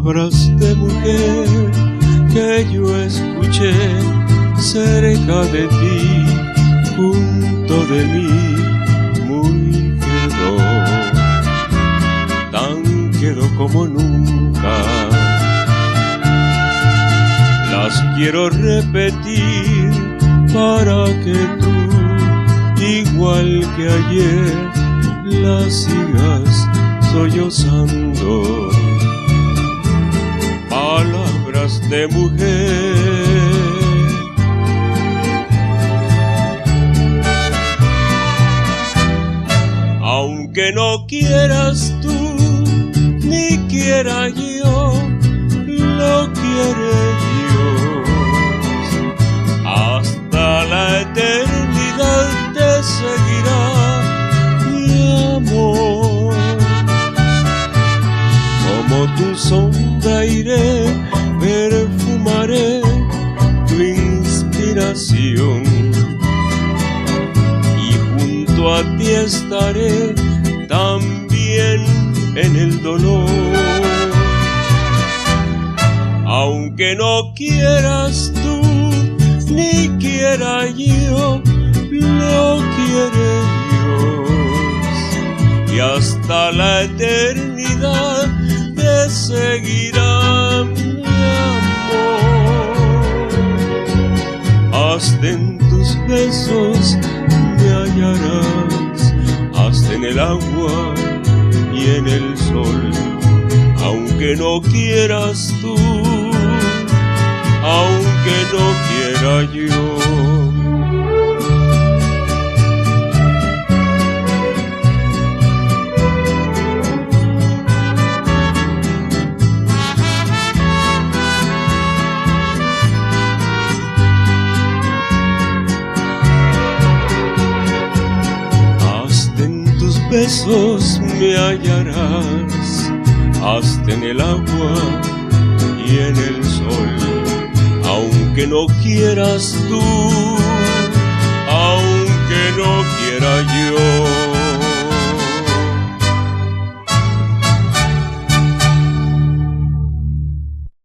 palabras de mujer que yo escuché cerca de ti, junto de mí, muy quedó, tan quedó como nunca. Las quiero repetir para que tú, igual que ayer, las sigas sollozando. Palabras de mujer, aunque no quieras tú, ni quiera yo, lo quiere Dios. Hasta la eternidad te seguirá mi amor. Como tu sombra iré, perfumaré tu inspiración, y junto a ti estaré también en el dolor. Aunque no quieras tú, ni quiera yo, lo quiere Dios, y hasta la eternidad te seguirá mi amor. Hasta en tus besos me hallarás, hasta en el agua y en el sol. Aunque no quieras tú, aunque no quiera yo. Hasta en tus besos me hallarás, hasta en el agua y en el sol. Aunque no quieras tú, aunque no quiera yo.